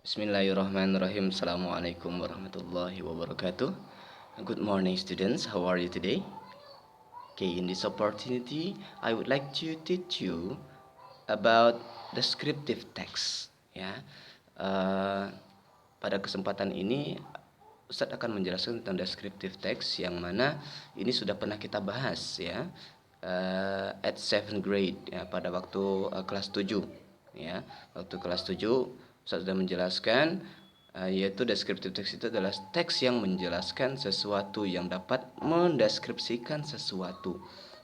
Bismillahirrahmanirrahim. Assalamualaikum warahmatullahi wabarakatuh. Good morning, students. How are you today? Okay, in this opportunity, I would like to teach you about descriptive text. Ya, Eh, pada kesempatan ini, Ustadz akan menjelaskan tentang descriptive text yang mana ini sudah pernah kita bahas ya, at 7th grade ya, pada waktu kelas 7 ya. Waktu kelas 7 Ustadz sudah menjelaskan yaitu descriptive text itu adalah teks yang menjelaskan sesuatu, yang dapat mendeskripsikan sesuatu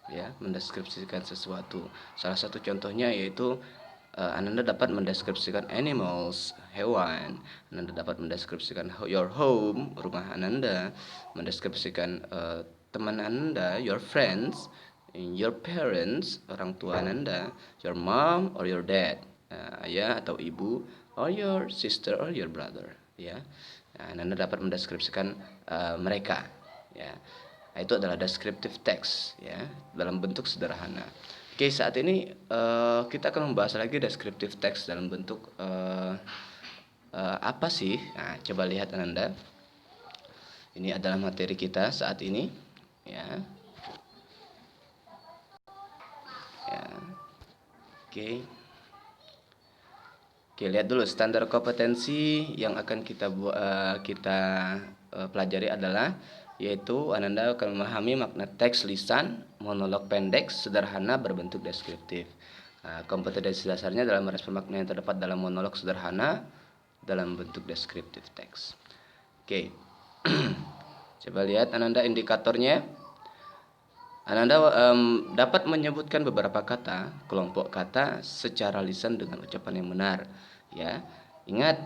ya, mendeskripsikan sesuatu. Salah satu contohnya yaitu Ananda dapat mendeskripsikan animals, hewan. Ananda dapat mendeskripsikan your home, rumah Ananda, mendeskripsikan teman Ananda, your friends, your parents, orang tua Ananda, your mom or your dad, ayah atau ibu, or your sister or your brother, ya. Ananda dapat mendeskripsikan mereka, ya. Itu adalah descriptive text, ya, dalam bentuk sederhana. Oke, saat ini kita akan membahas lagi descriptive text dalam bentuk apa sih? Nah, coba lihat Ananda. Ini adalah materi kita saat ini, ya. Ya. Oke. Oke, lihat dulu standar kompetensi yang akan kita pelajari adalah yaitu Ananda akan memahami makna teks lisan, monolog pendek, sederhana, berbentuk deskriptif. Kompetensi dasarnya dalam merespon makna yang terdapat dalam monolog sederhana dalam bentuk deskriptif teks. Oke. Coba lihat Ananda indikatornya. Ananda dapat menyebutkan beberapa kata, kelompok kata secara lisan dengan ucapan yang benar. Ya, ingat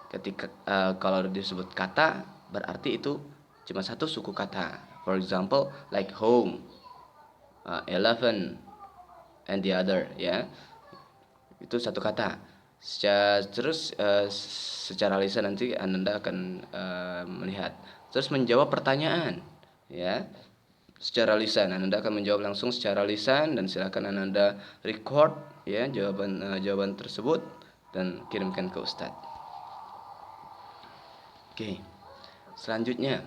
ketika kalau disebut kata berarti itu cuma satu suku kata. For example, like home, elephant, and the other. Ya, itu satu kata. Terus secara lisan nanti Ananda akan melihat. Terus menjawab pertanyaan. Ya. Secara lisan Ananda akan menjawab langsung secara lisan, dan silakan Ananda record ya jawaban tersebut dan kirimkan ke Ustadz. Oke. Selanjutnya.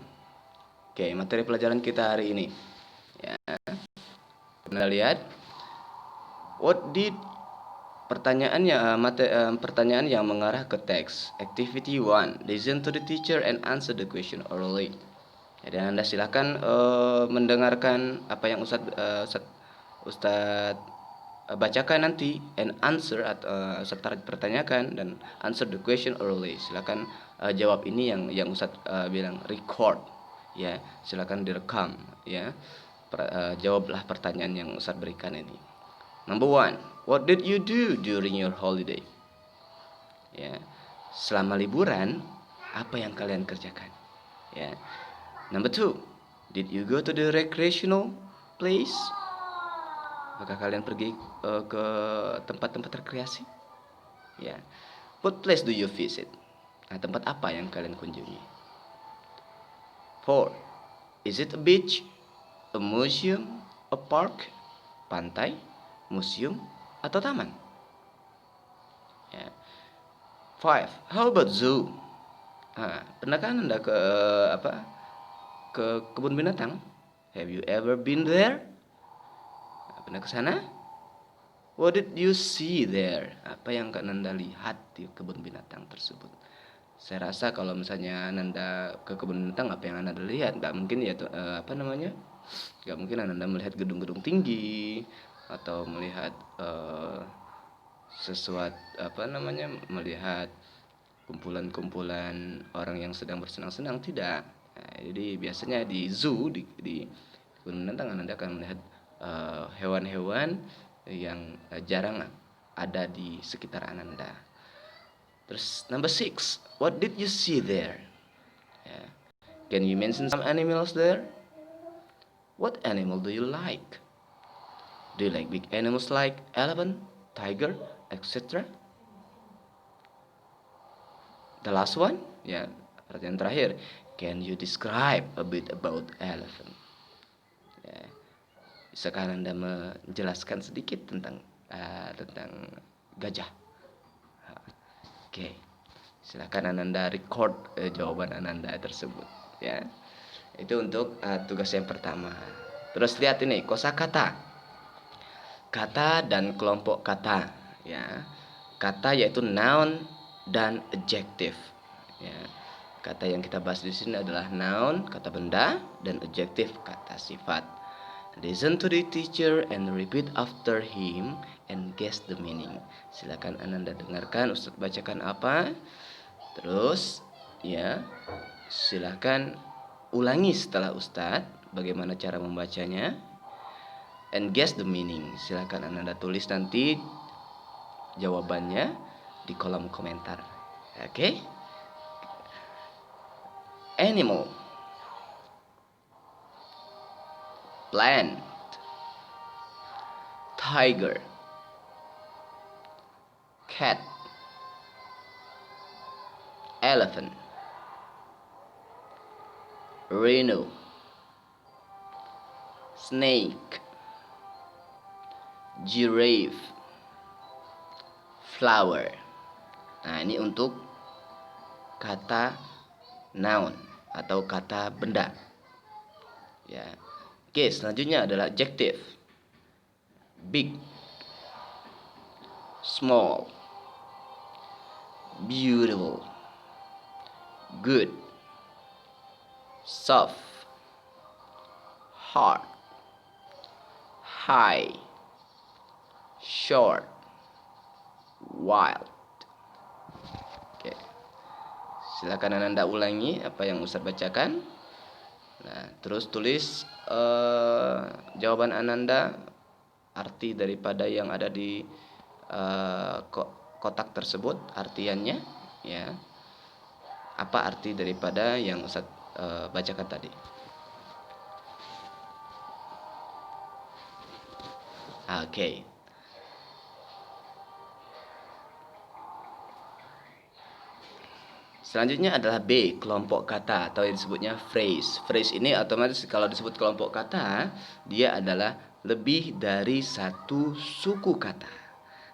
Oke, materi pelajaran kita hari ini. Ya. Anda lihat pertanyaan yang mengarah ke teks. Activity 1. Listen to the teacher and answer the question orally. Jadi Anda silakan mendengarkan apa yang Ustadz bacakan nanti and answer atau serta pertanyakan dan answer the question orally. Silakan jawab ini yang Ustadz bilang record ya. Silakan direkam ya. Jawablah pertanyaan yang Ustadz berikan ini. Number 1. What did you do during your holiday? Ya. Selama liburan apa yang kalian kerjakan? Ya. Number 2, did you go to the recreational place? Apakah kalian pergi ke tempat-tempat rekreasi? Ya. What place do you visit? Nah, tempat apa yang kalian kunjungi? 4, is it a beach, a museum, a park, pantai, museum, atau taman? Ya. 5, how about zoo? Nah, pernahkah Anda ke kebun binatang? Have you ever been there? Pernah ke sana? What did you see there? Apa yang Anda lihat di kebun binatang tersebut? Saya rasa kalau misalnya Anda ke kebun binatang, apa yang Anda lihat? Gak mungkin ya Gak mungkin Anda melihat gedung-gedung tinggi atau melihat melihat kumpulan-kumpulan orang yang sedang bersenang-senang, tidak. Nah, jadi biasanya di zoo, di kebun binatang Anda akan melihat hewan-hewan yang jarang ada di sekitar Ananda. Terus number 6, what did you see there? Yeah. Can you mention some animals there? What animal do you like? Do you like big animals like elephant, tiger, etc.? The last one, ya, pertanyaan terakhir, can you describe a bit about elephant? Ya. Bisakah Anda menjelaskan sedikit tentang gajah? Oke. Silakan Ananda record jawaban Ananda tersebut, ya. Itu untuk tugas yang pertama. Terus lihat ini kosakata. Kata dan kelompok kata, ya. Kata yaitu noun dan adjective, ya. Kata yang kita bahas di sini adalah noun, kata benda, dan adjective, kata sifat. Listen to the teacher and repeat after him and guess the meaning. Silakan Ananda dengarkan Ustadz bacakan apa. Terus ya, silakan ulangi setelah Ustadz bagaimana cara membacanya. And guess the meaning. Silakan Ananda tulis nanti jawabannya di kolom komentar. Oke? Animal, plant, tiger, cat, elephant, rhino, snake, giraffe, flower. Nah, ini untuk kata noun atau kata benda. Ya. Oke, selanjutnya adalah adjective. Big, small, beautiful, good, soft, hard, high, short, wild. Oke. Silakan Ananda ulangi apa yang Ustadz bacakan. Nah, terus tulis jawaban Ananda, arti daripada yang ada di kotak tersebut, artiannya, ya. Apa arti daripada yang Ustadz bacakan tadi? Oke. Selanjutnya adalah B, kelompok kata atau yang disebutnya phrase. Phrase ini otomatis kalau disebut kelompok kata, dia adalah lebih dari satu suku kata.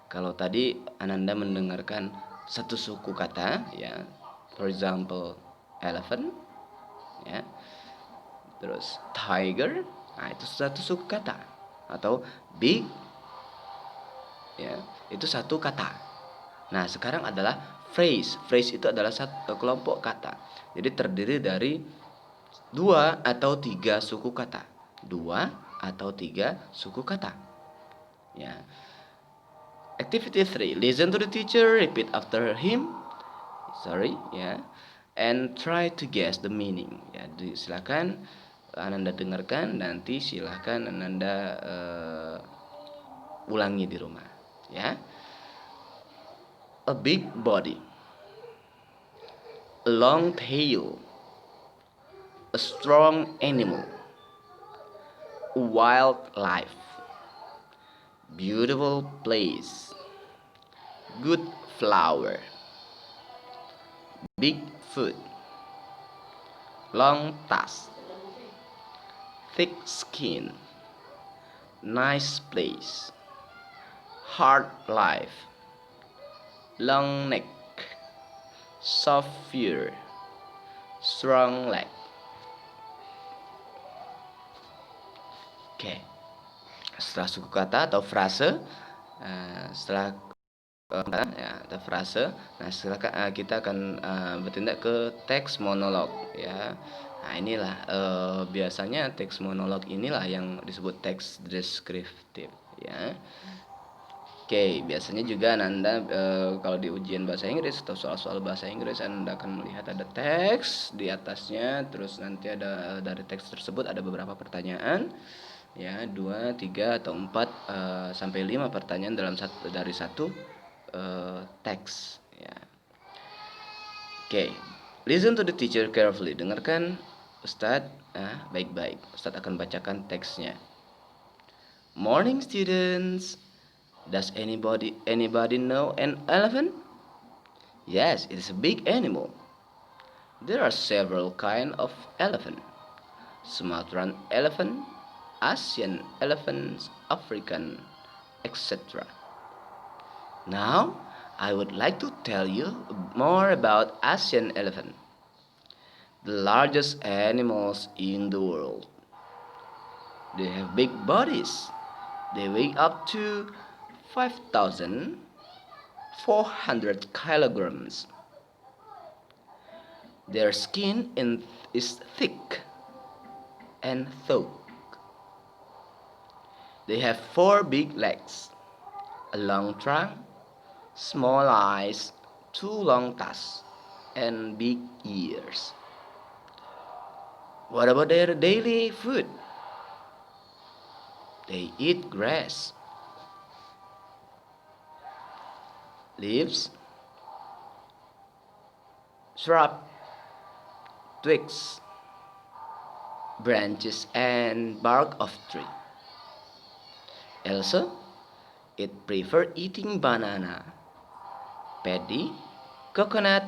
Kalau tadi Ananda mendengarkan satu suku kata, ya, for example, elephant, ya, terus tiger, nah itu satu suku kata, atau big, ya, itu satu kata. Nah, sekarang adalah phrase. Phrase itu adalah satu kelompok kata. Jadi terdiri dari 2 atau 3 suku kata. 2 atau 3 suku kata. Ya. Activity 3. Listen to the teacher, repeat after him. Ya. And try to guess the meaning. Ya, silakan Ananda dengarkan, nanti silakan Ananda ulangi di rumah, ya. A big body, a long tail, a strong animal, a wildlife, beautiful place, good flower, big foot, long tusk, thick skin, nice place, hard life, long neck, soft fur, strong leg. Oke. Setelah suku kata atau frase, setelah ya, ada frase. Nah, setelah kita akan bertindak ke teks monolog, ya. Nah, inilah biasanya teks monolog inilah yang disebut teks deskriptif, ya. Oke, biasanya juga Anda kalau di ujian bahasa Inggris atau soal-soal bahasa Inggris Anda akan melihat ada teks di atasnya, terus nanti ada dari teks tersebut ada beberapa pertanyaan, ya, 2, 3 atau 4 sampai 5 pertanyaan dari satu teks, ya. Oke, listen to the teacher carefully. Dengarkan Ustadz baik-baik. Ustadz akan bacakan teksnya. Morning students. Does anybody know an elephant? Yes, it is a big animal. There are several kinds of elephant. Sumatran elephant, Asian elephants, African, etc. Now, I would like to tell you more about Asian elephant, the largest animals in the world. They have big bodies. They weigh up to 5,400 kilograms. Their skin is thick and thick. They have four big legs, a long trunk, small eyes, two long tusks, and big ears. What about their daily food? They eat grass, leaves, shrub, twigs, branches, and bark of tree. Also, it prefer eating banana, paddy, coconut,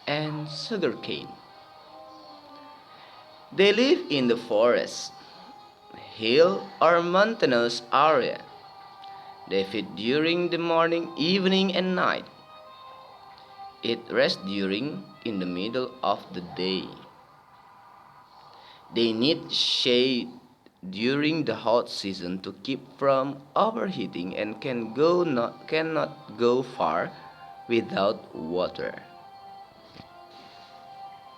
and sugarcane. They live in the forest, hill, or mountainous area. They feed during the morning, evening, and night. It rests during in the middle of the day. They need shade during the hot season to keep from overheating and cannot go far without water.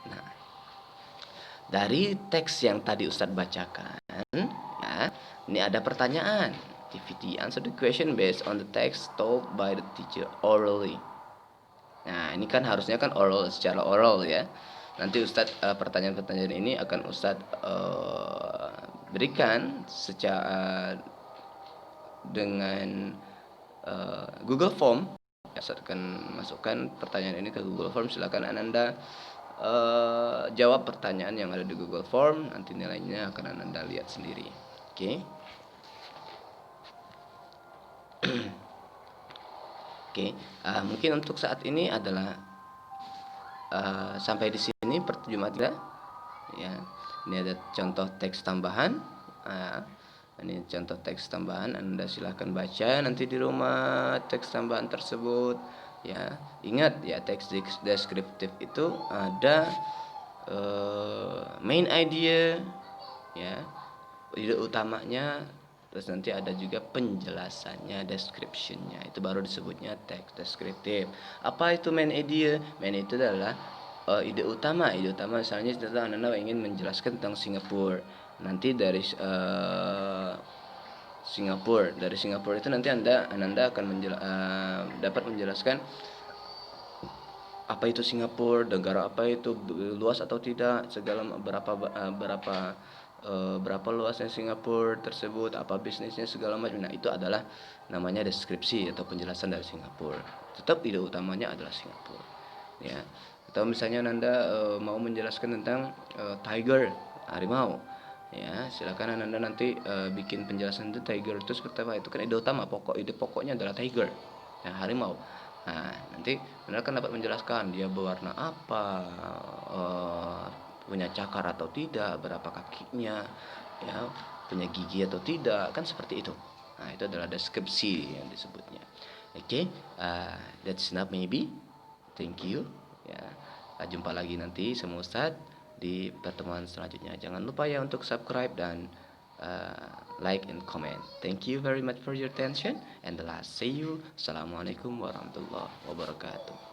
Nah, dari teks yang tadi Ustadz bacakan, ya, ini ada pertanyaan. Activity: answer the question based on the text told by the teacher orally. Nah, ini kan harusnya kan oral, secara oral ya. Nanti Ustadz pertanyaan-pertanyaan ini akan Ustadz berikan secara dengan Google Form. Ustadz akan masukkan pertanyaan ini ke Google Form. Silakan Ananda jawab pertanyaan yang ada di Google Form. Nanti nilainya akan Ananda lihat sendiri. Oke. Oke, mungkin untuk saat ini adalah sampai di sini pertemuan kita. Ya, ini ada contoh teks tambahan. Ini contoh teks tambahan. Anda silahkan baca nanti di rumah teks tambahan tersebut. Ya, ingat ya, teks deskriptif itu ada main idea, ya, ide utamanya. Terus nanti ada juga penjelasannya, descriptionnya. Itu baru disebutnya teks deskriptif. Apa itu main idea? Main itu adalah ide utama. Ide utama misalnya tentang Anda ingin menjelaskan tentang Singapura. Nanti dari Singapura. Dari Singapura itu nanti Anda akan dapat menjelaskan apa itu Singapura, negara apa itu, luas atau tidak, segala berapa luasnya Singapura tersebut, apa bisnisnya, segala macam. Nah, itu adalah namanya deskripsi atau penjelasan dari Singapura. Tetap ide utamanya adalah Singapura, ya. Atau misalnya Anda mau menjelaskan tentang tiger, harimau, ya, silakan Anda nanti bikin penjelasan itu tiger itu seperti apa. Itu kan ide utama, ide pokoknya adalah tiger, ya, harimau. Nah, nanti Anda akan dapat menjelaskan dia berwarna apa, punya cakar atau tidak, berapa kakinya, ya, punya gigi atau tidak, kan seperti itu. Nah, itu adalah deskripsi yang disebutnya. Oke, that's enough maybe. Thank you. Ya, jumpa lagi nanti sama Ustadz di pertemuan selanjutnya. Jangan lupa ya untuk subscribe dan like and comment. Thank you very much for your attention. And the last, see you. Assalamualaikum warahmatullahi wabarakatuh.